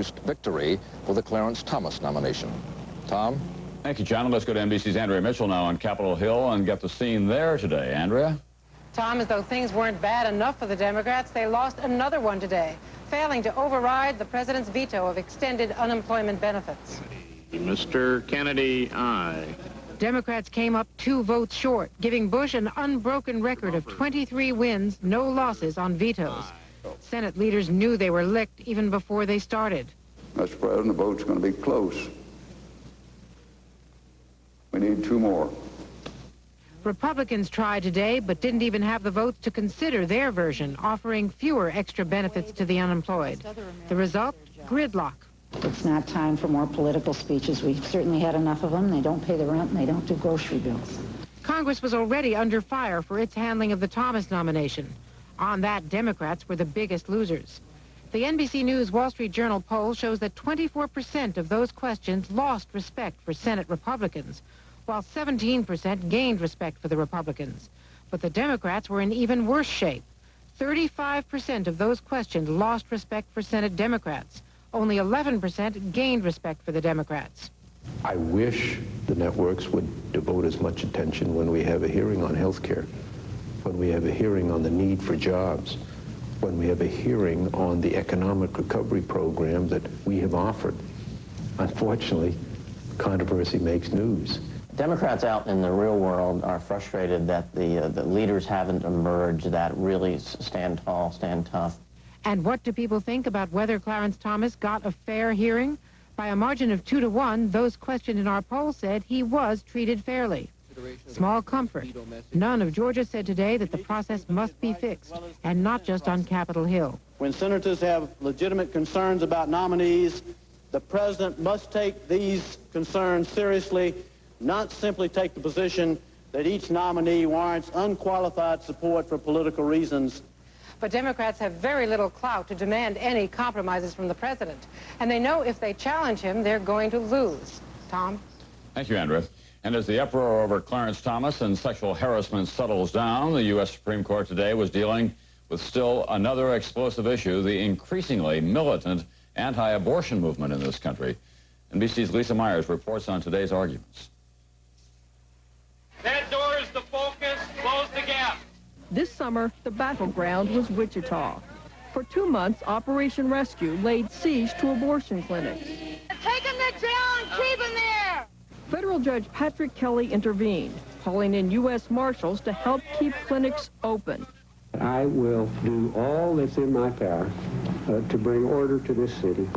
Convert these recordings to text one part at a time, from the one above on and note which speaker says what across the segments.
Speaker 1: produced victory for the Clarence Thomas nomination. Tom?
Speaker 2: Thank you, John. Let's go to NBC's Andrea Mitchell now on Capitol Hill and get the scene there today. Andrea?
Speaker 3: Tom, as though things weren't bad enough for the Democrats, they lost another one today, failing to override the president's veto of extended unemployment benefits.
Speaker 4: Mr. Kennedy, aye.
Speaker 3: Democrats came up 2 votes short, giving Bush an unbroken record of 23 wins, no losses on vetoes. Senate leaders knew they were licked even before they started.
Speaker 5: Mr. President, the vote's going to be close. We need 2 more.
Speaker 3: Republicans tried today, but didn't even have the votes to consider their version, offering fewer extra benefits to the unemployed. The result? Gridlock.
Speaker 6: It's not time for more political speeches. We've certainly had enough of them. They don't pay the rent and they don't do grocery bills.
Speaker 3: Congress was already under fire for its handling of the Thomas nomination. On that, Democrats were the biggest losers. The NBC News Wall Street Journal poll shows that 24% of those questions lost respect for Senate Republicans, while 17% gained respect for the Republicans. But the Democrats were in even worse shape. 35% of those questions lost respect for Senate Democrats. Only 11% gained respect for the Democrats.
Speaker 7: I wish the networks would devote as much attention when we have a hearing on health care, when we have a hearing on the need for jobs, when we have a hearing on the economic recovery program that we have offered. Unfortunately, controversy makes news.
Speaker 8: Democrats out in the real world are frustrated that the leaders haven't emerged that really stand tall, stand tough.
Speaker 3: And what do people think about whether Clarence Thomas got a fair hearing? By a margin of 2-1, those questioned in our poll said he was treated fairly. Small comfort. None of Georgia said today that the process must be fixed, and not just on Capitol Hill.
Speaker 9: When senators have legitimate concerns about nominees, the president must take these concerns seriously, not simply take the position that each nominee warrants unqualified support for political reasons.
Speaker 3: But Democrats have very little clout to demand any compromises from the president. And they know if they challenge him, they're going to lose. Tom?
Speaker 2: Thank you, Andrea. And as the uproar over Clarence Thomas and sexual harassment settles down, the U.S. Supreme Court today was dealing with still another explosive issue, the increasingly militant anti-abortion movement in this country. NBC's Lisa Myers reports on today's arguments.
Speaker 10: That door is the focus. Close the gap.
Speaker 11: This summer, the battleground was Wichita. For 2 months, Operation Rescue laid siege to abortion clinics.
Speaker 12: Take him to jail and keep him there!
Speaker 11: Federal Judge Patrick Kelly intervened, calling in U.S. Marshals to help keep clinics open.
Speaker 13: I will do all that's in my power to bring order to this city.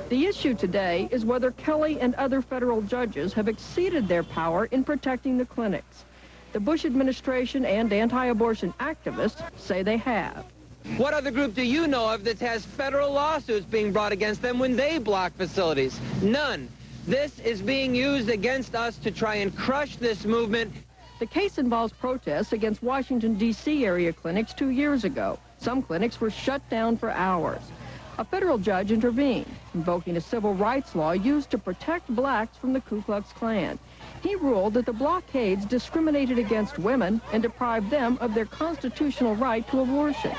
Speaker 11: The issue today is whether Kelly and other federal judges have exceeded their power in protecting the clinics. The Bush administration and anti-abortion activists say they have.
Speaker 14: What other group do you know of that has federal lawsuits being brought against them when they block facilities? None. This is being used against us to try and crush this movement.
Speaker 11: The case involves protests against Washington, D.C. area clinics 2 years ago. Some clinics were shut down for hours. A federal judge intervened, invoking a civil rights law used to protect blacks from the Ku Klux Klan. He ruled that the blockades discriminated against women and deprived them of their constitutional right to abortion.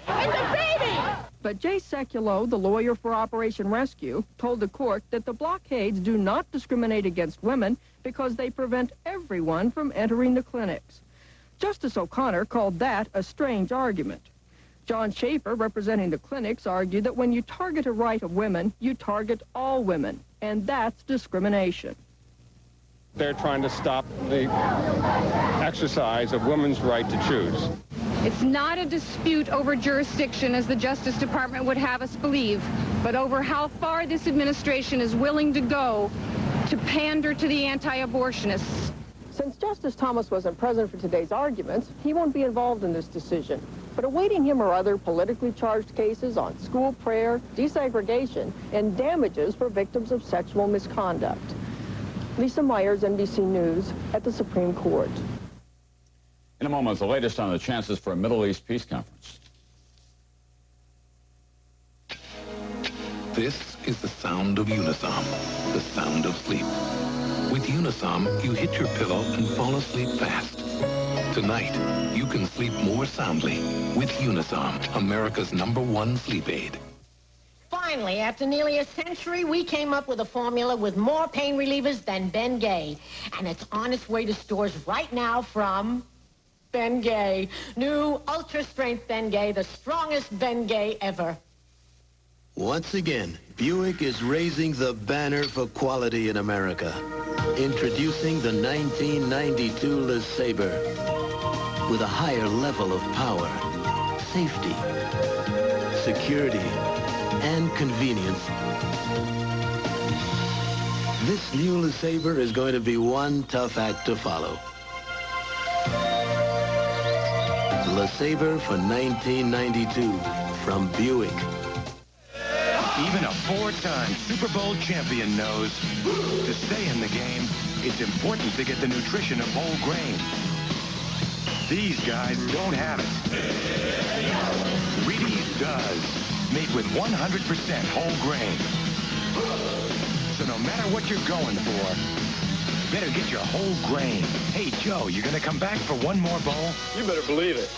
Speaker 12: It's a baby!
Speaker 11: But Jay Sekulow, the lawyer for Operation Rescue, told the court that the blockades do not discriminate against women because they prevent everyone from entering the clinics. Justice O'Connor called that a strange argument. John Schaefer, representing the clinics, argued that when you target a right of women, you target all women, and that's discrimination.
Speaker 15: They're trying to stop the exercise of women's right to choose.
Speaker 16: It's not a dispute over jurisdiction, as the Justice Department would have us believe, but over how far this administration is willing to go to pander to the anti-abortionists.
Speaker 11: Since Justice Thomas wasn't present for today's arguments, he won't be involved in this decision. But awaiting him are other politically charged cases on school prayer, desegregation, and damages for victims of sexual misconduct. Lisa Myers, NBC News, at the Supreme Court.
Speaker 2: In a moment, the latest on the chances for a Middle East peace conference.
Speaker 17: This is the sound of Unisom, the sound of sleep. With Unisom, you hit your pillow and fall asleep fast. Tonight, you can sleep more soundly with Unisom, America's #1 sleep aid.
Speaker 3: Finally!
Speaker 18: Finally, after nearly a century, we came up with a formula with more pain relievers than Ben Gay. And it's on its way to stores right now from Ben Gay. New ultra-strength Ben Gay, the strongest Ben Gay ever.
Speaker 19: Once again, Buick is raising the banner for quality in America. Introducing the 1992 LeSabre with a higher level of power, safety, security, and convenience. This new LeSabre is going to be one tough act to follow. LeSabre for 1992 from Buick.
Speaker 20: Even a four-time Super Bowl champion knows to stay in the game, it's important to get the nutrition of whole grain. These guys don't have it. Wheaties does, made with 100% whole grain. So no matter what you're going for, better get your whole grain. Hey, Joe, you gonna come back for one more bowl?
Speaker 10: You better believe it.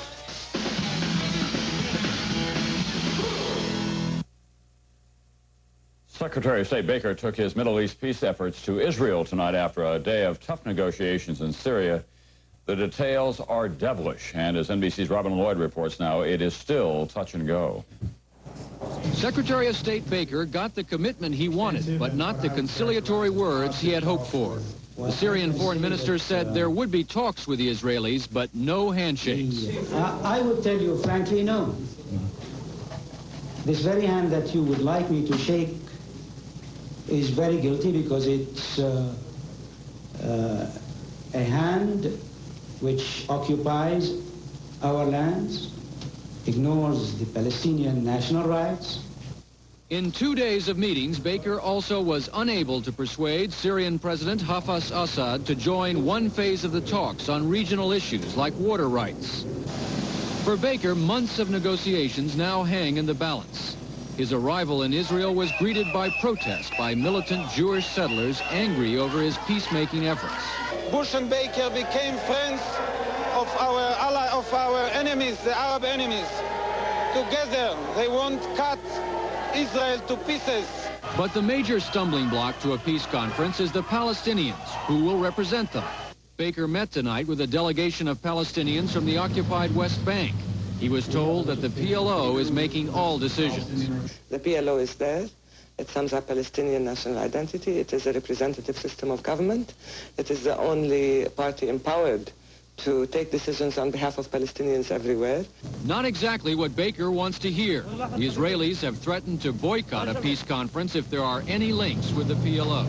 Speaker 2: Secretary of State Baker took his Middle East peace efforts to Israel tonight after a day of tough negotiations in Syria. The details are devilish, and as NBC's Robin Lloyd reports now, it is still touch and go.
Speaker 21: Secretary of State Baker got the commitment he wanted, but not the conciliatory words he had hoped for. The Syrian foreign minister said there would be talks with the Israelis, but no handshakes.
Speaker 22: I would tell you frankly, no. This very hand that you would like me to shake is very guilty because it's a hand which occupies our lands, ignores the Palestinian national rights.
Speaker 21: In 2 days of meetings, Baker also was unable to persuade Syrian President Hafez Assad to join one phase of the talks on regional issues like water rights. For Baker, months of negotiations now hang in the balance. His arrival in Israel was greeted by protest by militant Jewish settlers angry over his peacemaking efforts.
Speaker 23: Bush and Baker became friends of our enemies, the Arab enemies. Together, they won't cut Israel to pieces.
Speaker 21: But the major stumbling block to a peace conference is the Palestinians, who will represent them. Baker met tonight with a delegation of Palestinians from the occupied West Bank. He was told that the PLO is making all decisions.
Speaker 24: The PLO is there. It sums up Palestinian national identity. It is a representative system of government. It is the only party empowered to take decisions on behalf of Palestinians everywhere.
Speaker 21: Not exactly what Baker wants to hear. The Israelis have threatened to boycott a peace conference if there are any links with the PLO.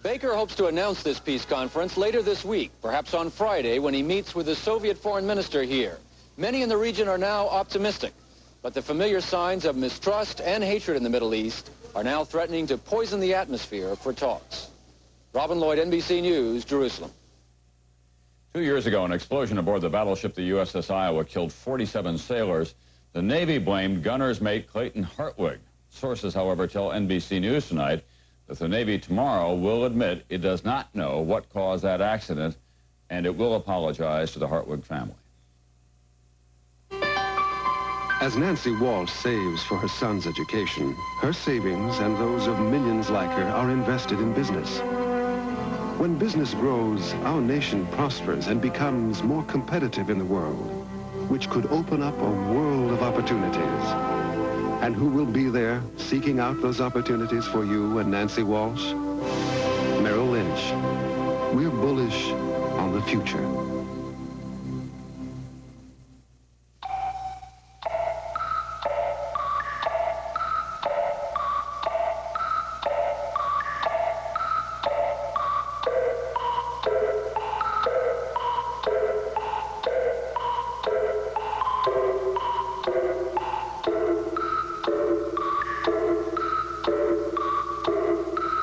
Speaker 21: Baker hopes to announce this peace conference later this week, perhaps on Friday when he meets with the Soviet foreign minister here. Many in the region are now optimistic, but the familiar signs of mistrust and hatred in the Middle East are now threatening to poison the atmosphere for talks. Robin Lloyd, NBC News, Jerusalem.
Speaker 2: 2 years ago, an explosion aboard the battleship the USS Iowa killed 47 sailors. The Navy blamed gunner's mate Clayton Hartwig. Sources, however, tell NBC News tonight that the Navy tomorrow will admit it does not know what caused that accident, and it will apologize to the Hartwig family.
Speaker 25: As Nancy Walsh saves for her son's education, her savings and those of millions like her are invested in business. When business grows, our nation prospers and becomes more competitive in the world, which could open up a world of opportunities. And who will be there seeking out those opportunities for you and Nancy Walsh? Merrill Lynch. We're bullish on the future.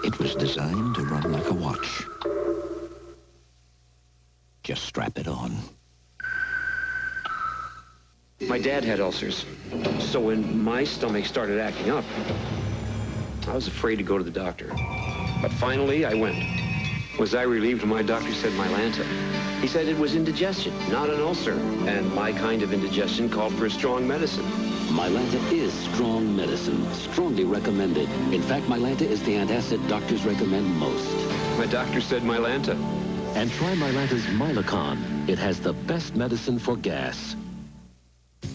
Speaker 26: It was designed to run like a watch. Just strap it on.
Speaker 27: My dad had ulcers, so when my stomach started acting up, I was afraid to go to the doctor. But finally, I went. Was I relieved when my doctor said Mylanta? He said it was indigestion, not an ulcer, and my kind of indigestion called for a strong medicine.
Speaker 1: Mylanta is strong medicine, strongly recommended. In fact, Mylanta is the antacid doctors recommend most.
Speaker 27: My doctor said Mylanta.
Speaker 1: And try Mylanta's Mylicon. It has the best medicine for gas.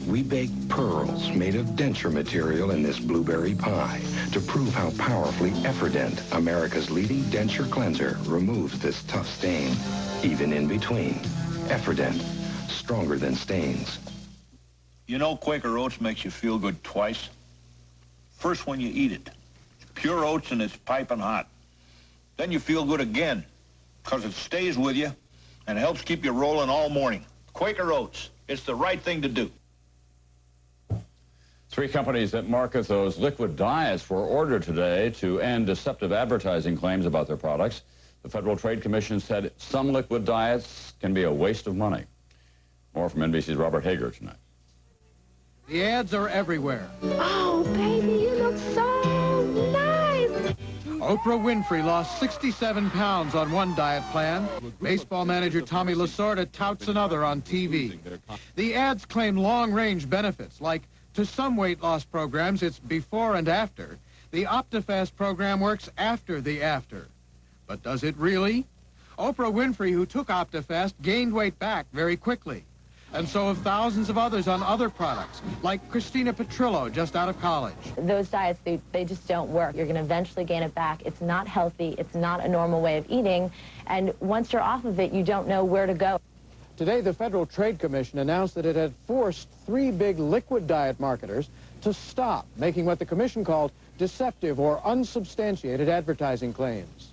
Speaker 20: We bake pearls made of denture material in this blueberry pie to prove how powerfully Efferdent, America's leading denture cleanser, removes this tough stain, even in between. Efferdent, stronger than stains.
Speaker 4: You know Quaker Oats makes you feel good twice. First when you eat it. It's pure oats and it's piping hot. Then you feel good again, because it stays with you and helps keep you rolling all morning. Quaker Oats, it's the right thing to do.
Speaker 2: 3 companies that market those liquid diets were ordered today to end deceptive advertising claims about their products. The Federal Trade Commission said some liquid diets can be a waste of money. More from NBC's Robert Hager tonight.
Speaker 5: The ads are everywhere.
Speaker 12: Oh, baby, you look so nice.
Speaker 5: Oprah Winfrey lost 67 pounds on one diet plan. Baseball manager Tommy Lasorda touts another on TV. The ads claim long-range benefits, like to some weight loss programs, it's before and after. The OptiFast program works after the after. But does it really? Oprah Winfrey, who took OptiFast, gained weight back very quickly. And so have thousands of others on other products, like Christina Petrillo, just out of college.
Speaker 6: Those diets, they just don't work. You're going to eventually gain it back. It's not healthy. It's not a normal way of eating. And once you're off of it, you don't know where to go.
Speaker 21: Today, the Federal Trade Commission announced that it had forced 3 big liquid diet marketers to stop making what the commission called deceptive or unsubstantiated advertising claims.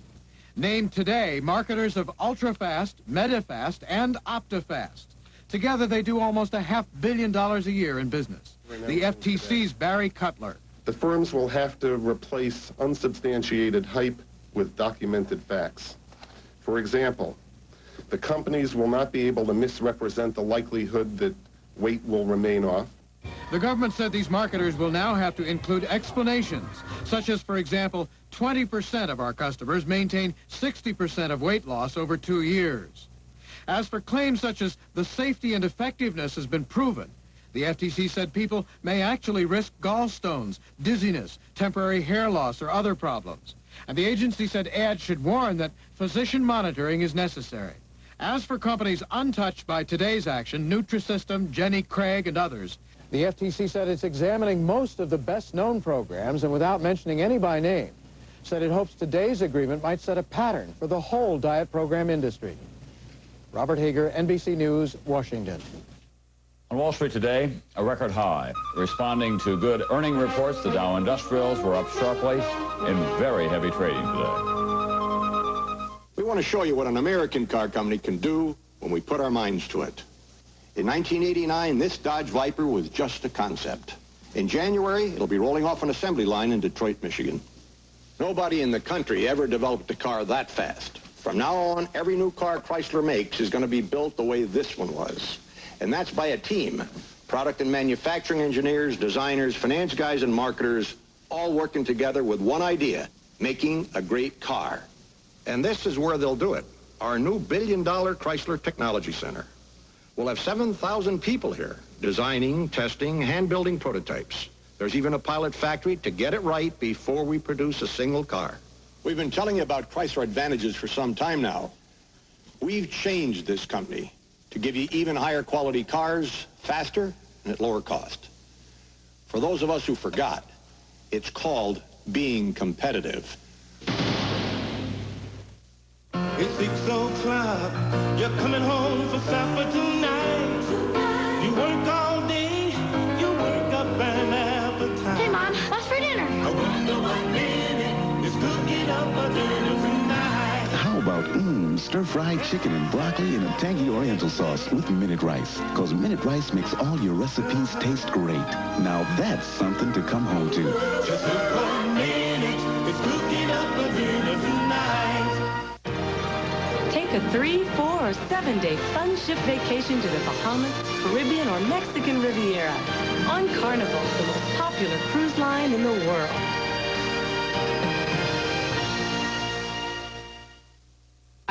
Speaker 5: Named today, marketers of UltraFast, MediFast, and OptiFast. Together, they do almost $500 million a year in business. The FTC's Barry Cutler.
Speaker 7: The firms will have to replace unsubstantiated hype with documented facts. For example, the companies will not be able to misrepresent the likelihood that weight will remain off.
Speaker 5: The government said these marketers will now have to include explanations, such as, for example, 20% of our customers maintain 60% of weight loss over 2 years. As for claims such as the safety and effectiveness has been proven, the FTC said people may actually risk gallstones, dizziness, temporary hair loss, or other problems. And the agency said ads should warn that physician monitoring is necessary. As for companies untouched by today's action, Nutrisystem, Jenny Craig, and others,
Speaker 21: The FTC said it's examining most of the best-known programs, and without mentioning any by name, said it hopes today's agreement might set a pattern for the whole diet program industry. Robert Hager, NBC News, Washington.
Speaker 2: On Wall Street today, a record high. Responding to good earning reports, the Dow Industrials were up sharply in very heavy trading today.
Speaker 8: We want to show you what an American car company can do when we put our minds to it. In 1989, this Dodge Viper was just a concept. In January, it'll be rolling off an assembly line in Detroit, Michigan. Nobody in the country ever developed a car that fast. From now on, every new car Chrysler makes is going to be built the way this one was. And that's by a team. Product and manufacturing engineers, designers, finance guys, and marketers, all working together with one idea, making a great car. And this is where they'll do it, our new billion-dollar Chrysler Technology Center. We'll have 7,000 people here, designing, testing, hand-building prototypes. There's even a pilot factory to get it right before we produce a single car. We've been telling you about Chrysler advantages for some time now. We've changed this company to give you even higher quality cars, faster, and at lower cost. For those of us who forgot, it's called being competitive.
Speaker 9: It's 6 o'clock, you're coming home for supper tonight. You work all day, you work up an appetite.
Speaker 12: Hey, Mom, what's for dinner?
Speaker 9: I wonder what minute is cooking up a dinner tonight.
Speaker 28: How about stir-fried chicken and broccoli in a tangy oriental sauce with Minute Rice? Because Minute Rice makes all your recipes taste great. Now that's something to come home to.
Speaker 9: Just look 1 minute, it's cooking up a dinner tonight.
Speaker 29: Take a 3, 4, or 7-day fun ship vacation to the Bahamas, Caribbean, or Mexican Riviera on Carnival, the most popular cruise line in the world.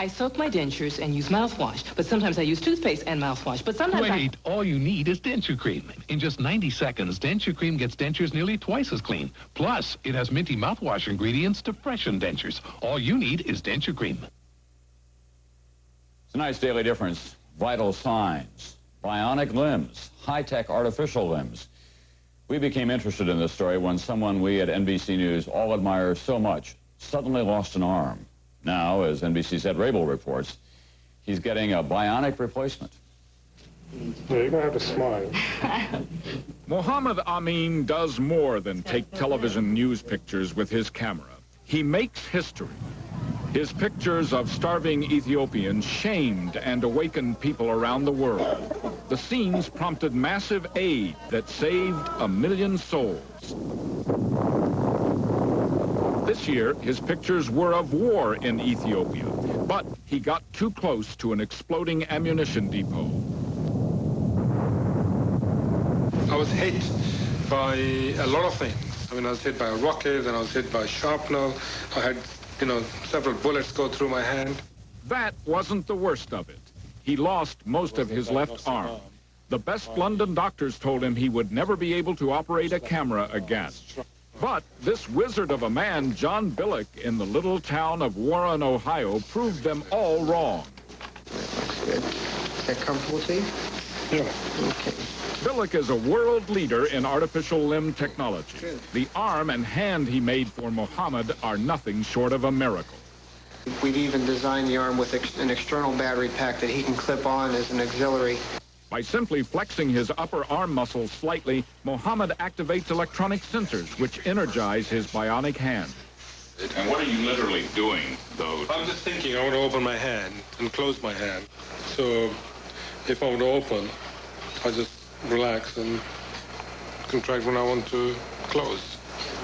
Speaker 3: I soak my dentures and use mouthwash, but sometimes I use toothpaste and mouthwash, but sometimes
Speaker 11: Wait, all you need is denture cream. In just 90 seconds, denture cream gets dentures nearly twice as clean. Plus, it has minty mouthwash ingredients to freshen dentures. All you need is denture cream.
Speaker 2: Tonight's Daily Difference, vital signs, bionic limbs, high-tech artificial limbs. We became interested in this story when someone we at NBC News all admire so much suddenly lost an arm. Now, as NBC's Ed Rabel reports, he's getting a bionic replacement.
Speaker 7: Yeah, you're going to have to smile.
Speaker 13: Mohammed Amin does more than take television news pictures with his camera. He makes history. His pictures of starving Ethiopians shamed and awakened people around the world. The scenes prompted massive aid that saved 1 million souls. This year, his pictures were of war in Ethiopia, but he got too close to an exploding ammunition depot.
Speaker 14: I was hit by a lot of things. I mean, I was hit by a rocket, and I was hit by a shrapnel. I had, several bullets go through my hand.
Speaker 13: That wasn't the worst of it. He lost most of his left arm. The best London doctors told him he would never be able to operate a camera again. But this wizard of a man, John Billick, in the little town of Warren, Ohio, proved them all wrong.
Speaker 15: Good. Is that comfortable to you?
Speaker 14: Yeah.
Speaker 15: Okay.
Speaker 13: Billick is a world leader in artificial limb technology. The arm and hand he made for Mohammed are nothing short of a miracle.
Speaker 15: We've even designed the arm with an external battery pack that he can clip on as an auxiliary.
Speaker 13: By simply flexing his upper arm muscles slightly, Mohammed activates electronic sensors which energize his bionic hand. And what are you literally doing, though?
Speaker 14: I'm just thinking I want to open my hand and close my hand. So if I want to open, I just relax and contract when I want to close.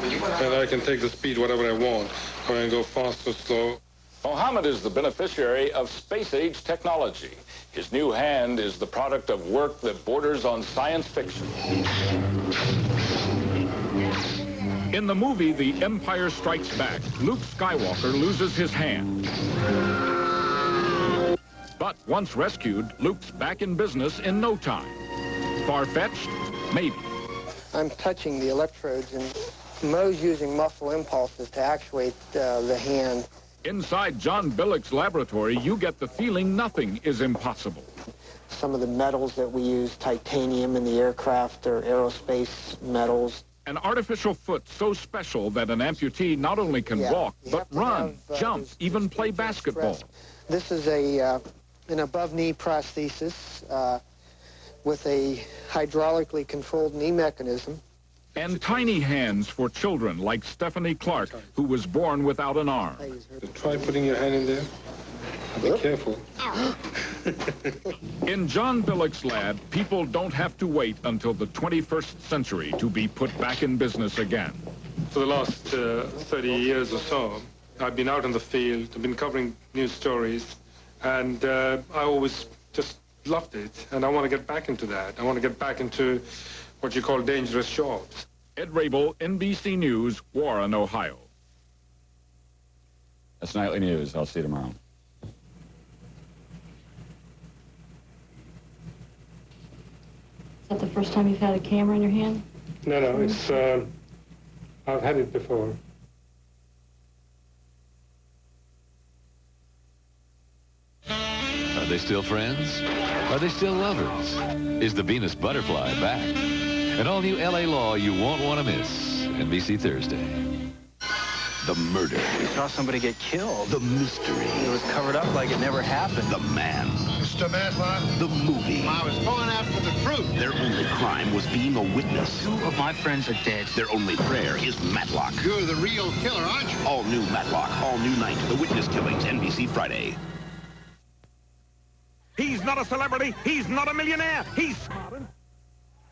Speaker 14: And I can take the speed whatever I want. I can go fast or slow.
Speaker 13: Mohammed is the beneficiary of space-age technology. His new hand is the product of work that borders on science fiction. In the movie The Empire Strikes Back, Luke Skywalker loses his hand. But once rescued, Luke's back in business in no time. Far-fetched? Maybe.
Speaker 15: I'm touching the electrodes, and Mo's using muscle impulses to actuate the hand.
Speaker 13: Inside John Billick's laboratory, you get the feeling nothing is impossible.
Speaker 15: Some of the metals that we use, titanium in the aircraft or aerospace metals.
Speaker 13: An artificial foot so special that an amputee not only can walk, but run, jump, even play basketball.
Speaker 15: This is an above-knee prosthesis with a hydraulically controlled knee mechanism.
Speaker 13: And tiny hands for children like Stephanie Clark, who was born without an arm.
Speaker 14: Try putting your hand in there. Be careful.
Speaker 13: In John Billick's lab, people don't have to wait until the 21st century to be put back in business again.
Speaker 14: For the last 30 years or so, I've been out in the field, I've been covering news stories, and I always just loved it, and I want to get back into that. I want to get back into what you call dangerous jobs.
Speaker 13: Ed Rabel, NBC News, Warren, Ohio.
Speaker 2: That's Nightly News. I'll see you tomorrow.
Speaker 6: Is that the first time you've had a camera in your hand?
Speaker 14: No, it's, I've had it before.
Speaker 16: Are they still friends? Are they still lovers? Is the Venus butterfly back? An all-new LA law you won't want to miss. NBC Thursday.
Speaker 28: The murder.
Speaker 15: We saw somebody get killed.
Speaker 28: The mystery.
Speaker 15: It was covered up like it never happened.
Speaker 28: The man.
Speaker 17: Mr. Matlock?
Speaker 28: The movie.
Speaker 17: I was going after the truth.
Speaker 28: Their only crime was being a witness.
Speaker 15: 2 of my friends are dead.
Speaker 28: Their only prayer is Matlock.
Speaker 17: You're the real killer, aren't you?
Speaker 28: All new Matlock, all new night. The Witness Killings, NBC Friday.
Speaker 10: He's not a celebrity. He's not a millionaire. He's smart.